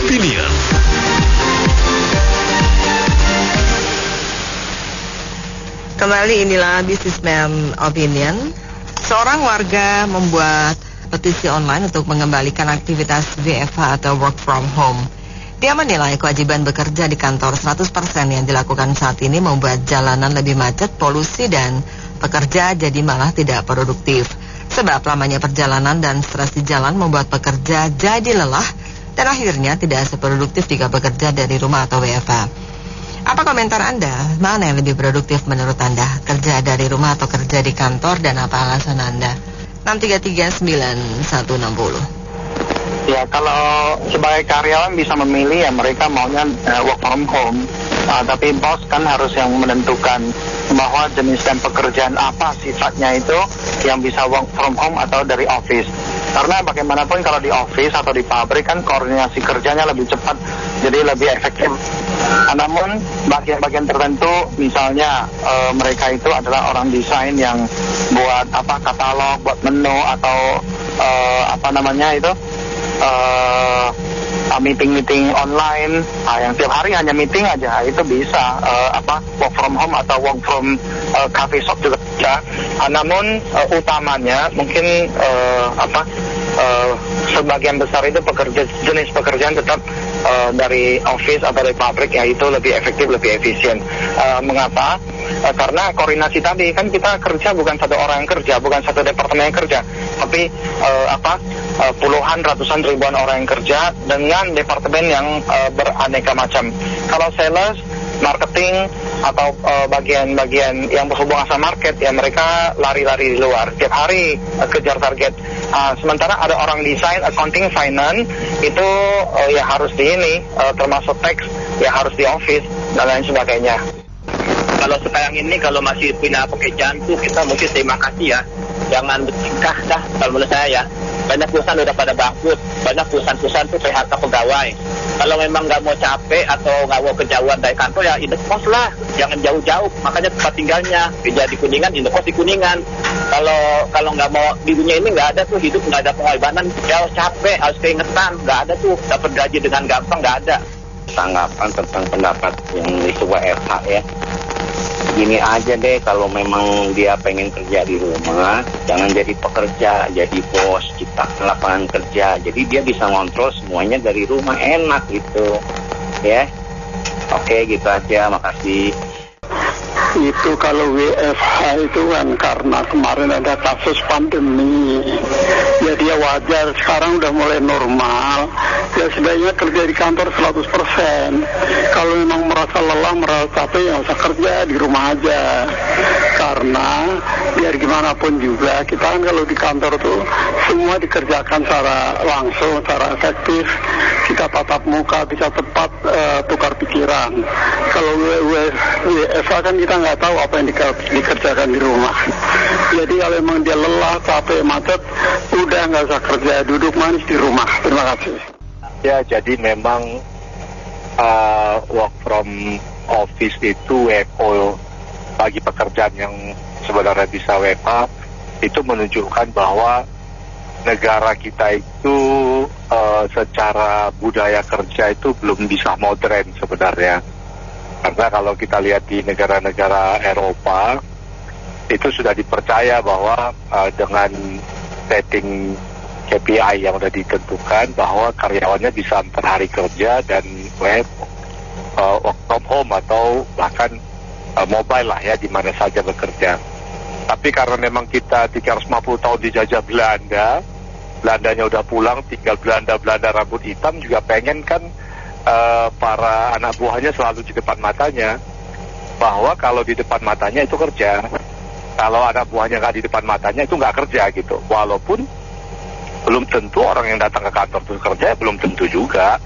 Opinion. Kembali inilah Businessman Opinion. Seorang warga membuat petisi online untuk mengembalikan aktivitas WFH atau work from home. Dia menilai kewajiban bekerja di kantor 100% yang dilakukan saat ini membuat jalanan lebih macet, polusi, dan pekerja jadi malah tidak produktif. Sebab lamanya perjalanan dan stres di jalan membuat pekerja jadi lelah dan akhirnya tidak seproduktif jika bekerja dari rumah atau WFH. Apa komentar Anda? Mana yang lebih produktif menurut Anda? Kerja dari rumah atau kerja di kantor, dan apa alasan Anda? 6339160. Ya, kalau sebagai karyawan bisa memilih ya mereka maunya work from home. Tapi bos kan harus yang menentukan bahwa jenis dan pekerjaan apa sifatnya itu yang bisa work from home atau dari office. Karena bagaimanapun kalau di office atau di pabrik kan koordinasi kerjanya lebih cepat, jadi lebih efektif. Namun bagian-bagian tertentu, misalnya mereka itu adalah orang desain yang buat katalog, buat menu atau meeting online, yang tiap hari hanya meeting aja, itu bisa work from home atau work from coffee shop juga bisa. Namun utamanya mungkin sebagian besar itu jenis pekerjaan tetap dari office atau dari pabrik, yaitu lebih efektif, lebih efisien. Mengapa? Karena koordinasi tadi kan kita kerja bukan satu orang yang kerja, bukan satu departemen yang kerja, tapi puluhan, ratusan, ribuan orang yang kerja dengan departemen yang beraneka macam. Kalau sales, marketing, atau bagian-bagian yang berhubungan sama market, ya mereka lari-lari di luar tiap hari kejar target. Sementara ada orang desain, accounting, finance itu ya harus di termasuk tax ya harus di office dan lain sebagainya. Kalau sekarang ini kalau masih punya pekerjaan tuh kita mungkin terima kasih ya, jangan bertingkah dah kalau menurut saya ya. Banyak perusahaan udah pada bangkrut, banyak perusahaan-perusahaan tuh PHK pegawai. Kalau memang nggak mau capek atau nggak mau kejauhan dari kantor ya indekos lah, jangan jauh-jauh. Makanya tempat tinggalnya kerja di Kuningan, indekos di Kuningan. Kalau nggak mau di dunia ini nggak ada tuh hidup, nggak ada pengorbanan, jauh capek harus keingetan, nggak ada tuh dapat gaji dengan gampang, nggak ada. Tanggapan tentang pendapat yang disebut WFH ya. Gini aja deh, kalau memang dia pengen kerja di rumah, jangan jadi pekerja, jadi bos, ciptakan lapangan kerja. Jadi dia bisa ngontrol semuanya dari rumah, enak gitu. Ya. Oke, gitu aja, makasih. Itu kalau WFH itu kan karena kemarin ada kasus pandemi, jadi ya wajar. Sekarang udah mulai normal, ya sebaiknya kerja di kantor 100%. Kalau memang merasa lelah, merasa capek, ya usah kerja di rumah aja. Karena biar gimana pun juga kita kan kalau di kantor tuh semua dikerjakan secara langsung, secara efektif. Kita tatap muka, bisa tepat tukar pikiran. Kalau WFH kan kita nggak tahu apa yang dikerjakan di rumah. Jadi kalau memang dia lelah, capek, macet, udah nggak usah kerja, duduk manis di rumah. Terima kasih. Ya, jadi memang work from office itu WFO bagi pekerjaan yang sebenarnya bisa WFH itu menunjukkan bahwa negara kita itu secara budaya kerja itu belum bisa modern sebenarnya. Karena kalau kita lihat di negara-negara Eropa itu sudah dipercaya bahwa dengan setting KPI yang sudah ditentukan bahwa karyawannya bisa per hari kerja dan work from home atau bahkan mobile lah ya, di mana saja bekerja. Tapi karena memang kita 350 tahun dijajah Belanda, Belandanya udah pulang, tinggal Belanda rambut hitam juga pengen kan para anak buahnya selalu di depan matanya, bahwa kalau di depan matanya itu kerja, kalau anak buahnya nggak di depan matanya itu nggak kerja gitu. Walaupun belum tentu orang yang datang ke kantor itu kerja, belum tentu juga.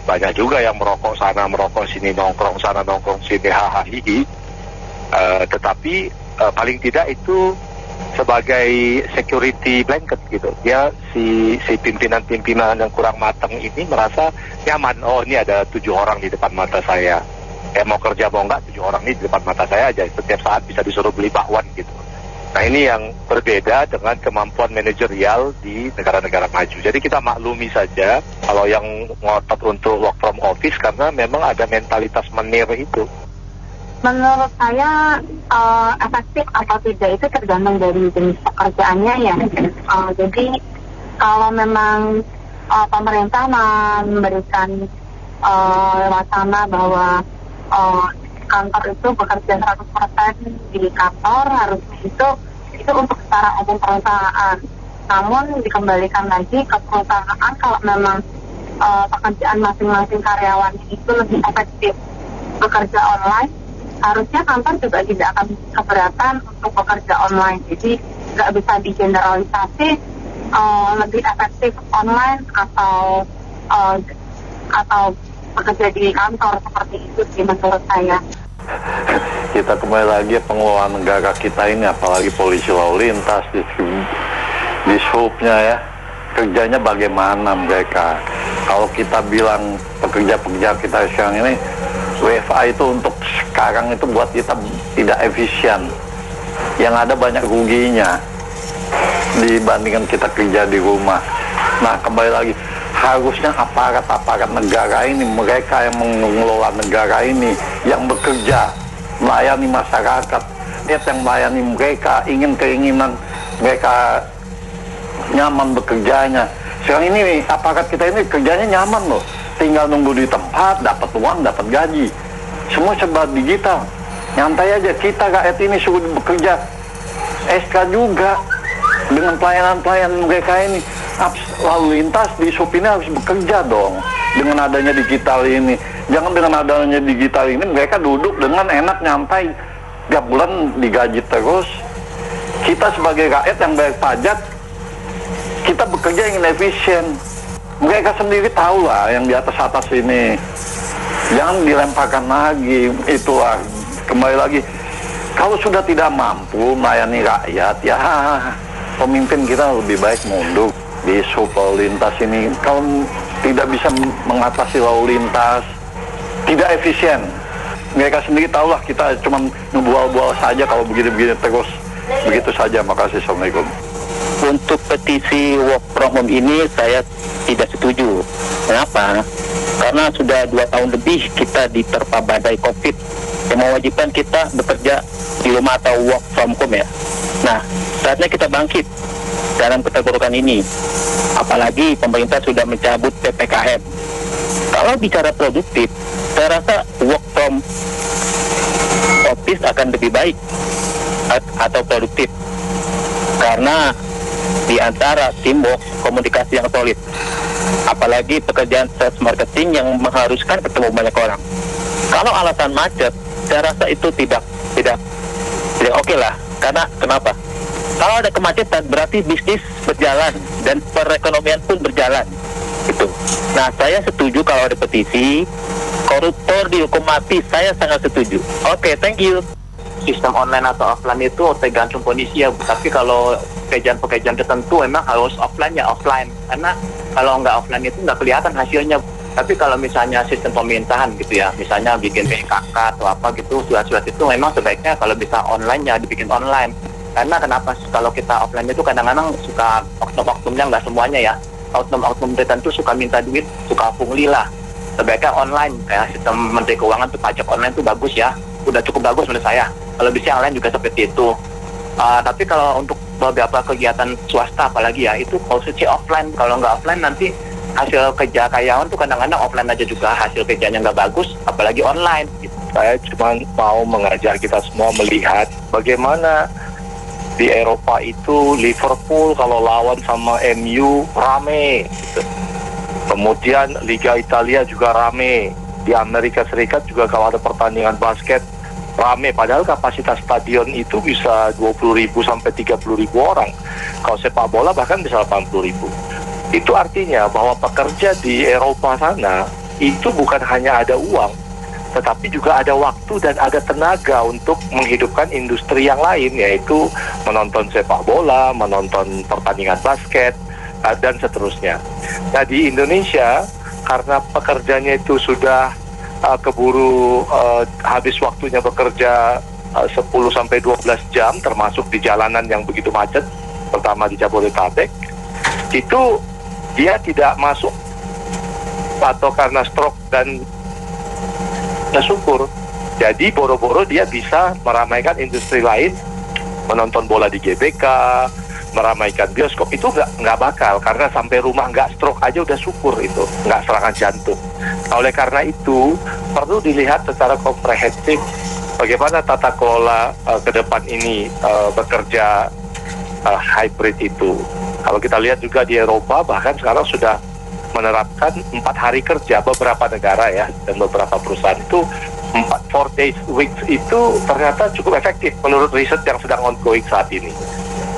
Banyak juga yang merokok sana, merokok sini, nongkrong sana, nongkrong sini, hahaha. Tetapi paling tidak itu sebagai security blanket gitu. Dia si pimpinan-pimpinan yang kurang matang ini merasa nyaman. Oh, ini ada 7 orang di depan mata saya. Mau kerja mau enggak, 7 orang ini di depan mata saya aja. Setiap saat bisa disuruh beli bakwan gitu. Nah, ini yang berbeda dengan kemampuan manajerial di negara-negara maju. Jadi kita maklumi saja kalau yang ngotot untuk work from office karena memang ada mentalitas menir itu. Menurut saya efektif atau tidak itu tergantung dari jenis pekerjaannya ya. Jadi kalau memang pemerintah memberikan wacana bahwa kantor itu bekerja 100% di kantor, harusnya itu untuk secara umum perusahaan. Namun dikembalikan lagi ke perusahaan kalau memang pekerjaan masing-masing karyawan itu lebih efektif bekerja online, harusnya kantor juga tidak akan keberatan untuk bekerja online. Jadi nggak bisa digeneralisasi lebih efektif online atau bekerja di kantor, seperti itu sih menurut saya. Kita kembali lagi pengelolaan negara kita ini, apalagi polisi lalu lintas di subnya ya, kerjanya bagaimana mereka. Kalau kita bilang pekerja-pekerja kita sekarang ini WFA itu untuk sekarang itu buat kita tidak efisien, yang ada banyak ruginya dibandingkan kita kerja di rumah. Nah, kembali lagi, harusnya aparat-aparat negara ini, mereka yang mengelola negara ini, yang bekerja melayani masyarakat, lihat yang melayani mereka, keinginan mereka nyaman bekerjanya. Sekarang ini aparat kita ini kerjanya nyaman loh, tinggal nunggu di tempat, dapat uang, dapat gaji, semua serba digital, nyantai aja. Kita rakyat ini suruh bekerja ekstra juga dengan pelayanan mereka ini. Lalu lintas di sub ini harus bekerja dong dengan adanya digital ini. Jangan dengan adanya digital ini mereka duduk dengan enak nyantai, tiap bulan digaji terus. Kita sebagai rakyat yang bayar pajak, kita bekerja ingin efisien. Mereka sendiri tahu lah yang di atas ini. Jangan dilemparkan lagi. Itulah kembali lagi, kalau sudah tidak mampu melayani rakyat, ya pemimpin kita lebih baik mundur. Di sub lalu lintas ini, kalau tidak bisa mengatasi lalu lintas, tidak efisien. Mereka sendiri tahulah, kita cuma ngebual-bual saja kalau begini-begini terus. Begitu saja, makasih. Assalamualaikum. Untuk petisi work from home ini saya tidak setuju. Kenapa? Karena sudah 2 tahun lebih kita diterpa badai COVID yang mewajibkan kita bekerja di rumah atau work from home ya. Nah, saatnya kita bangkit dalam keterpurukan ini. Apalagi pemerintah sudah mencabut PPKM. Kalau bicara produktif, saya rasa work from office akan lebih baik atau produktif. Karena di antara teamwork, komunikasi yang solid. Apalagi pekerjaan sales marketing yang mengharuskan ketemu banyak orang. Kalau alasan macet, saya rasa itu tidak oke lah. Karena kenapa? Kalau ada kemacetan berarti bisnis berjalan dan perekonomian pun berjalan. Gitu. Nah, saya setuju kalau ada petisi, koruptor dihukum mati, saya sangat setuju. Oke, thank you. Sistem online atau offline itu tergantung kondisi ya, tapi kalau pekerjaan tertentu memang harus offline ya offline, karena kalau nggak offline itu nggak kelihatan hasilnya. Tapi kalau misalnya sistem pemerintahan gitu ya, misalnya bikin PKK atau apa gitu, surat-surat itu memang sebaiknya kalau bisa online ya dibikin online. Karena kenapa? Kalau kita offline itu kadang-kadang suka oknum-oknumnya, nggak semuanya ya, oknum-oknum tertentu suka minta duit, suka pungli lah. Sebaiknya online, kayak sistem Menteri Keuangan tuh, pajak online tuh bagus ya, udah cukup bagus menurut saya. Kalau bisa yang lain juga seperti itu. Tapi kalau untuk beberapa kegiatan swasta apalagi ya, itu posisi offline. Kalau nggak offline nanti hasil kerja karyawan tuh kadang-kadang offline aja juga hasil kerjanya nggak bagus, apalagi online. Gitu. Saya cuma mau mengajar kita semua melihat bagaimana di Eropa itu Liverpool kalau lawan sama MU rame gitu. Kemudian Liga Italia juga rame. Di Amerika Serikat juga kalau ada pertandingan basket rame, padahal kapasitas stadion itu bisa 20.000 sampai 30.000 orang. Kalau sepak bola bahkan bisa 80.000. Itu artinya bahwa pekerja di Eropa sana itu bukan hanya ada uang, tetapi juga ada waktu dan ada tenaga untuk menghidupkan industri yang lain, yaitu menonton sepak bola, menonton pertandingan basket, dan seterusnya. Nah, di Indonesia, karena pekerjanya itu sudah keburu habis waktunya bekerja 10-12 jam, termasuk di jalanan yang begitu macet, pertama di Jabodetabek, itu dia tidak masuk atau karena stroke dan syukur. Jadi boro-boro dia bisa meramaikan industri lain, menonton bola di GBK, meramaikan bioskop, itu nggak bakal, karena sampai rumah nggak stroke aja udah syukur, itu nggak serangan jantung. Oleh karena itu perlu dilihat secara komprehensif bagaimana tata kelola ke depan ini bekerja hybrid itu. Kalau kita lihat juga di Eropa bahkan sekarang sudah menerapkan 4 hari kerja beberapa negara ya, dan beberapa perusahaan itu 4 days weeks itu ternyata cukup efektif menurut riset yang sedang ongoing saat ini.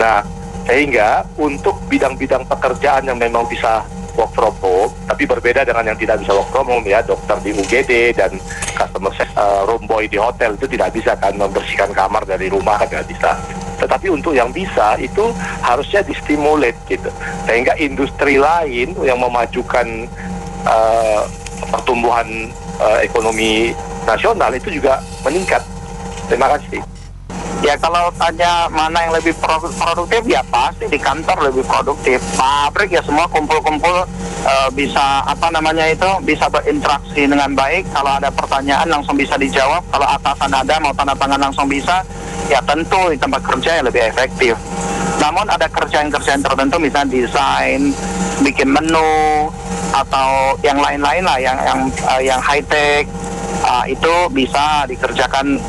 Nah, sehingga untuk bidang-bidang pekerjaan yang memang bisa work from home, tapi berbeda dengan yang tidak bisa work from home ya, dokter di UGD dan customer room boy di hotel itu tidak bisa kan membersihkan kamar dari rumah, kan tidak bisa. Tetapi untuk yang bisa itu harusnya distimulate gitu, sehingga industri lain yang memajukan pertumbuhan ekonomi nasional itu juga meningkat. Terima kasih. Ya kalau tanya mana yang lebih produktif, ya pasti di kantor lebih produktif. Pabrik ya semua kumpul-kumpul bisa bisa berinteraksi dengan baik. Kalau ada pertanyaan langsung bisa dijawab. Kalau atasan ada mau tanda tangan langsung bisa. Ya tentu di tempat kerja yang lebih efektif. Namun ada kerjaan-kerjaan tertentu, misalnya desain, bikin menu atau yang lain-lain lah, yang high tech. Itu bisa dikerjakan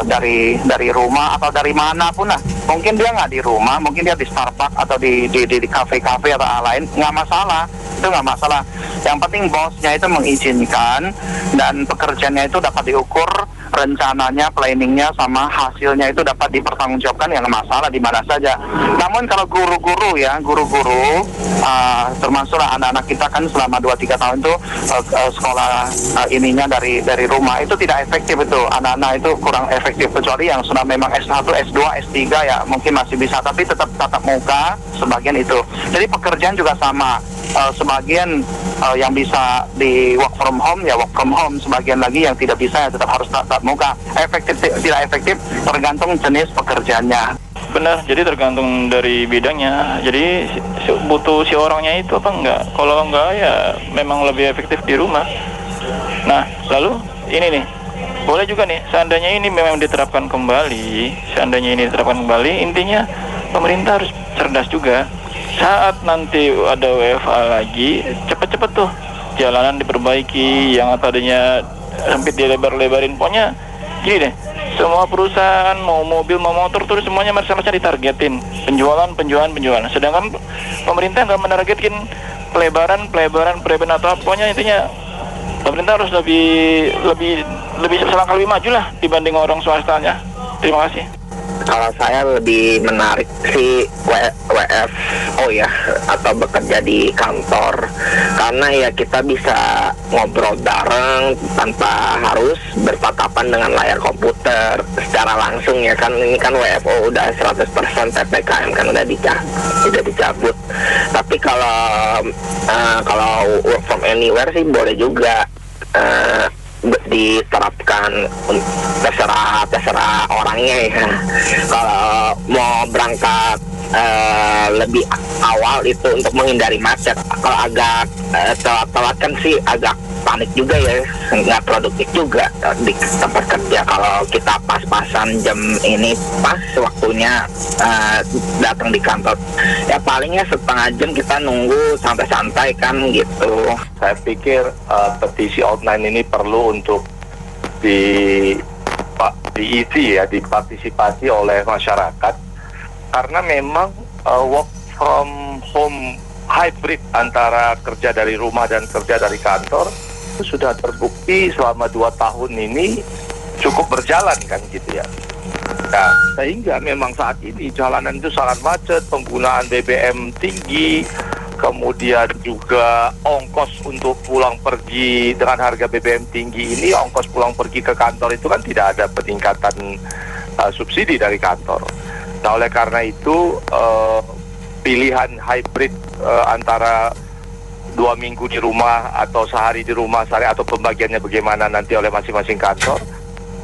dari rumah atau dari manapun lah. Mungkin dia nggak di rumah, mungkin dia di Starbucks atau di kafe-kafe atau lain, nggak masalah. Itu nggak masalah. Yang penting bosnya itu mengizinkan dan pekerjaannya itu dapat diukur, rencananya, planningnya sama hasilnya itu dapat dipertanggungjawabkan, yang masalah di mana saja. Namun kalau guru-guru termasuklah anak-anak kita kan selama 2-3 tahun itu sekolah ininya dari rumah, itu tidak efektif. Itu anak-anak itu kurang efektif, kecuali yang sudah memang S1, S2, S3 ya mungkin masih bisa, tapi tetap tatap muka sebagian itu. Jadi pekerjaan juga sama, sebagian yang bisa di work from home ya work from home, sebagian lagi yang tidak bisa ya tetap harus tatap muka. Efektif tidak efektif tergantung jenis pekerjaannya. Benar, jadi tergantung dari bidangnya. Jadi butuh si orangnya itu apa enggak. Kalau enggak ya memang lebih efektif di rumah. Nah, lalu ini nih, boleh juga nih, seandainya ini memang diterapkan kembali, intinya pemerintah harus cerdas juga. Saat nanti ada WFH lagi, cepet-cepet tuh jalanan diperbaiki, yang tadinya sempit dilebar-lebarin. Pokoknya gini deh, semua perusahaan mau mobil mau motor tuh semuanya merasa ditargetin penjualan. Sedangkan pemerintah nggak menargetkan pelebaran atau apa. Pokoknya intinya pemerintah harus lebih selangkah lebih maju lah dibanding orang swastanya. Terima kasih. Kalau saya lebih menarik si WFO ya, atau bekerja di kantor, karena ya kita bisa ngobrol bareng tanpa harus bertatapan dengan layar komputer secara langsung ya kan. Ini kan WFO udah 100% PPKM kan udah dicabut. Tapi kalau work from anywhere sih boleh juga diterapkan, terserah orangnya ya. Kalau mau berangkat lebih awal itu untuk menghindari macet. Kalau agak telat kan sih agak panik juga ya, nggak produktif juga di tempat kerja. Kalau kita pas-pasan jam ini pas waktunya datang di kantor, ya palingnya setengah jam kita nunggu santai-santai kan gitu. Saya pikir petisi online ini perlu untuk diisi ya, dipartisipasi oleh masyarakat, karena memang work from home hybrid antara kerja dari rumah dan kerja dari kantor itu sudah terbukti selama 2 tahun ini cukup berjalan kan gitu ya. Nah, sehingga memang saat ini jalanan itu sangat macet, penggunaan BBM tinggi, kemudian juga ongkos untuk pulang pergi dengan harga BBM tinggi ini, ongkos pulang pergi ke kantor itu kan tidak ada peningkatan subsidi dari kantor. Nah, oleh karena itu pilihan hybrid antara 2 minggu di rumah atau sehari di rumah, atau pembagiannya bagaimana nanti oleh masing-masing kantor,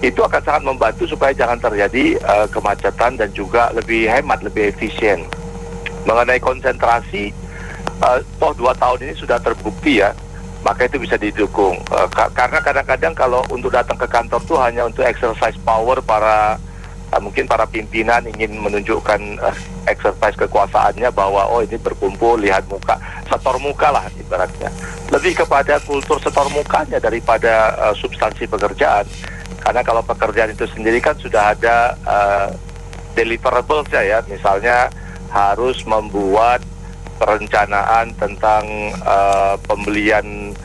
itu akan sangat membantu supaya jangan terjadi kemacetan dan juga lebih hemat, lebih efisien. Mengenai konsentrasi, toh 2 tahun ini sudah terbukti ya, maka itu bisa didukung. Karena kadang-kadang kalau untuk datang ke kantor tuh hanya untuk exercise power mungkin para pimpinan ingin menunjukkan exercise kekuasaannya bahwa oh ini berkumpul, lihat muka, setor muka lah ibaratnya. Lebih kepada kultur setor mukanya daripada substansi pekerjaan. Karena kalau pekerjaan itu sendiri kan sudah ada deliverables ya, misalnya harus membuat perencanaan tentang pembelian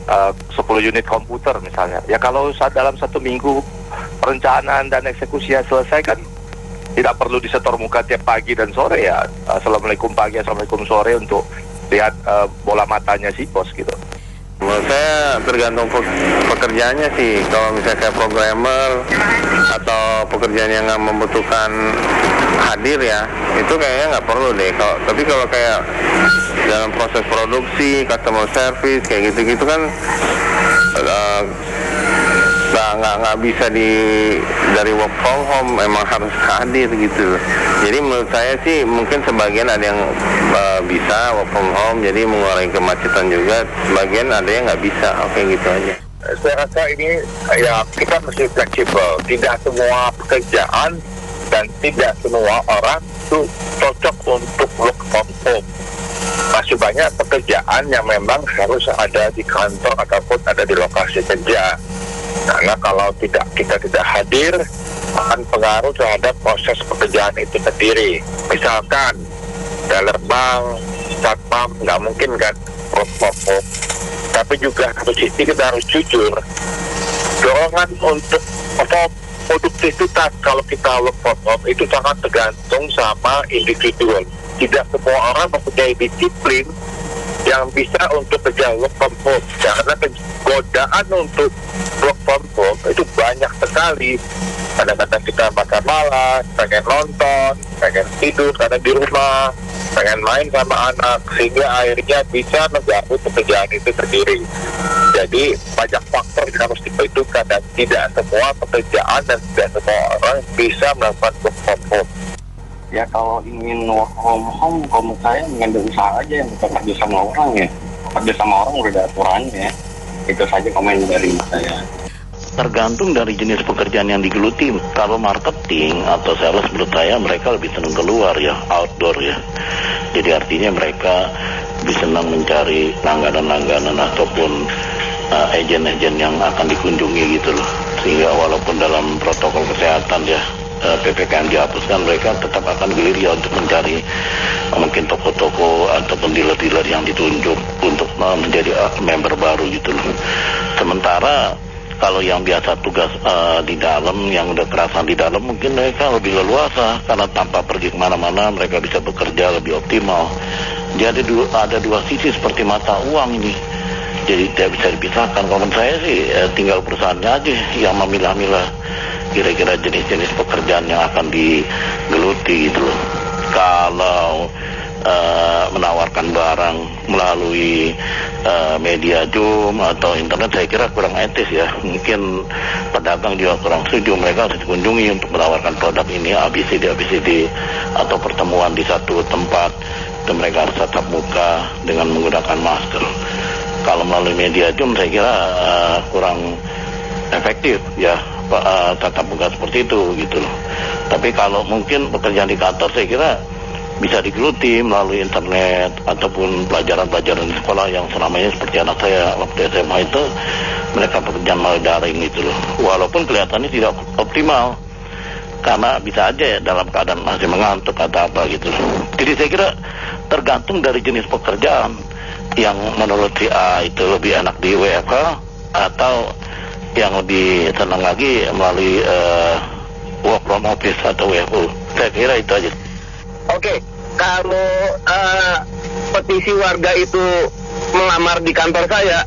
10 unit komputer misalnya. Ya kalau dalam 1 minggu perencanaan dan eksekusinya selesai kan tidak perlu disetor muka tiap pagi dan sore ya. Assalamualaikum pagi, assalamualaikum sore untuk lihat bola matanya si bos gitu. Menurut saya tergantung pekerjaannya sih. Kalau misalnya kayak programmer atau pekerjaan yang nggak membutuhkan hadir ya, itu kayaknya nggak perlu deh. Tapi kalau kayak dalam proses produksi, customer service kayak gitu-gitu kan nggak bisa dari work from home, emang harus hadir gitu. Jadi menurut saya sih mungkin sebagian ada yang bisa work from home, jadi mengurangi kemacetan juga. Sebagian ada yang nggak bisa, oke gitu aja. Saya rasa ini ya kita mesti fleksibel. Tidak semua pekerjaan dan tidak semua orang itu cocok untuk work from home. Masih banyak pekerjaan yang memang harus ada di kantor ataupun ada di lokasi kerja. Karena kalau kita tidak hadir akan pengaruh terhadap proses pekerjaan itu sendiri. Misalkan teller bank, satpam nggak mungkin kan work from home. Tapi juga satu sisi kita harus jujur, dorongan untuk produktivitas kalau kita work from home itu sangat tergantung sama individual. Tidak semua orang mempunyai disiplin yang bisa untuk kerja work from home, karena godaan untuk work from home itu banyak sekali. Kadang-kadang kita makan malam, pengen nonton, pengen tidur karena di rumah, pengen main sama anak, sehingga akhirnya bisa mengganggu pekerjaan itu sendiri. Jadi banyak faktor yang harus diperhitungkan dan tidak semua pekerjaan dan tidak semua orang bisa melakukan work from home. Ya kalau ingin work from home, kalau saya mengambil usaha aja yang bukan kerja sama orang ya. Kerja sama orang udah ada aturannya. Itu saja komen dari saya. Tergantung dari jenis pekerjaan yang digeluti. Kalau marketing atau sales menurut saya mereka lebih senang keluar ya, outdoor ya. Jadi artinya mereka lebih senang mencari langganan-langganan ataupun agen-agen yang akan dikunjungi gitu loh. Sehingga walaupun dalam protokol kesehatan ya PPKM dihapuskan, mereka tetap akan gelir ya untuk mencari mungkin toko-toko ataupun dealer-dealer yang ditunjuk untuk menjadi member baru gitu loh. Sementara kalau yang biasa tugas di dalam, yang udah kerasan di dalam, mungkin mereka lebih leluasa karena tanpa pergi kemana-mana mereka bisa bekerja lebih optimal. Jadi ada dua sisi seperti mata uang ini. Jadi tidak bisa dipisahkan. Kalau menurut saya sih tinggal perusahaannya aja yang memilah-milah kira-kira jenis-jenis pekerjaan yang akan digeluti gitu loh. Kalau menawarkan barang melalui media Zoom atau internet, saya kira kurang etis ya. Mungkin pedagang juga kurang setuju, mereka harus dikunjungi untuk menawarkan produk ini ABCD atau pertemuan di satu tempat, dan mereka harus tatap muka dengan menggunakan masker. Kalau melalui media Zoom saya kira kurang efektif ya, tatap muka seperti itu gitu loh. Tapi kalau mungkin pekerjaan di kantor saya kira bisa digeluti melalui internet ataupun pelajaran-pelajaran di sekolah yang selamanya seperti anak saya waktu SMA itu mereka pekerjaan melalui daring gitu loh. Walaupun kelihatannya tidak optimal karena bisa aja ya dalam keadaan masih mengantuk atau apa gitu loh. Jadi saya kira tergantung dari jenis pekerjaan yang menurut si A itu lebih enak di WFH atau yang lebih senang lagi melalui work from office atau WFO. Saya kira itu aja. Oke, kalau petisi warga itu melamar di kantor saya,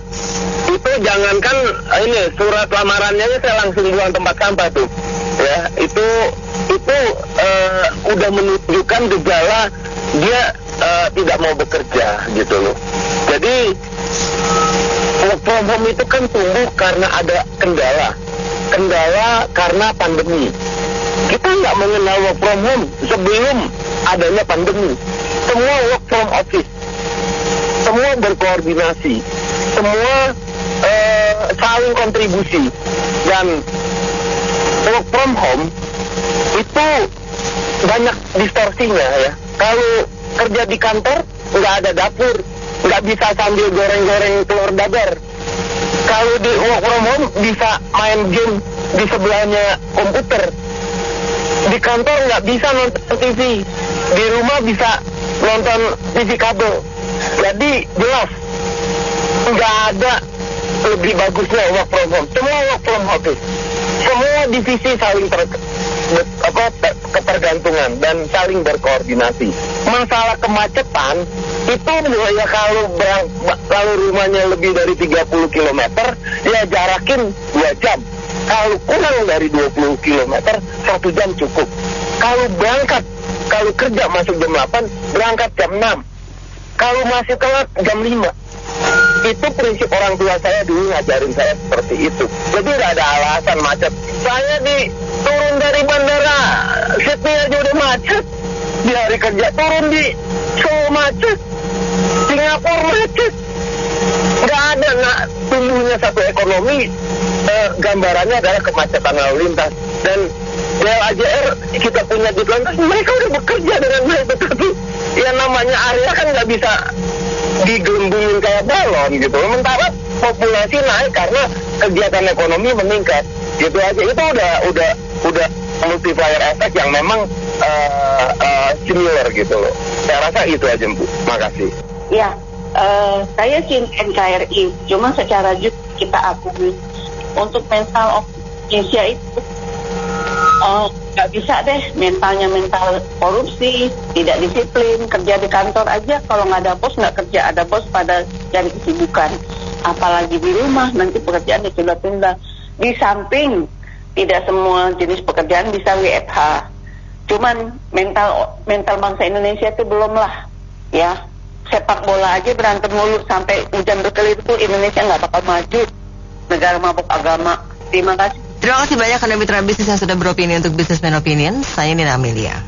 itu jangankan ini surat lamarannya saya langsung buang tempat sampah tuh, ya itu udah menunjukkan gejala dia tidak mau bekerja gitu loh. Jadi work from home itu kan tumbuh karena ada kendala. kendala karena pandemi. Kita nggak mengenal work from home sebelum adanya pandemi. Semua work from office, semua berkoordinasi, semua saling kontribusi. Dan work from home itu banyak distorsinya ya. Kalau kerja di kantor nggak ada dapur, nggak bisa sambil goreng-goreng telur dadar. Kalau di work from home bisa main game di sebelahnya komputer. Di kantor nggak bisa nonton TV, di rumah bisa nonton TV kabel. Jadi jelas nggak ada lebih bagusnya work from home. Semua work from office. Semua divisi saling ketergantungan dan saling berkoordinasi. Masalah kemacetan itu ya kalau rumahnya lebih dari 30 km ya jarakin 2 jam. Kalau kurang dari 20 km 1 jam cukup. Kalau kerja masuk jam 8 berangkat jam 6. Kalau masih telat jam 5. Itu prinsip orang tua saya dulu ngajarin saya seperti itu. Jadi nggak ada alasan macet. Saya turun dari bandara Sydney aja udah macet. Di hari kerja turun di Seoul macet, Singapura macet. Nggak ada tumbuhnya satu ekonomi. Gambarannya adalah kemacetan lalu lintas. Dan DLAJR kita punya di lantas, mereka udah bekerja dengan baik, tetapi yang namanya area kan nggak bisa digelembungin kayak balon gitu. Sementara populasi naik karena kegiatan ekonomi meningkat. Gitu aja. Itu udah multiplier effect yang memang similar gitu loh. Saya rasa itu aja, Bu. Makasih. Ya, saya cinta NKRI. Cuma secara jujur kita akui untuk mental of Indonesia itu nggak bisa deh, mental korupsi, tidak disiplin, kerja di kantor aja kalau nggak ada bos nggak kerja, ada bos pada cari kesibukan, apalagi di rumah nanti pekerjaan ditunda-tunda. Di samping tidak semua jenis pekerjaan bisa WFH, cuman mental bangsa Indonesia itu belum lah ya. Sepak bola aja berantem mulu sampai hujan berkeliru, Indonesia nggak bakal maju, negara mabuk agama. Terima kasih. Terima kasih banyak Anda mitra bisnis yang sudah beropini untuk Businessman Opinion. Saya Nina Amelia.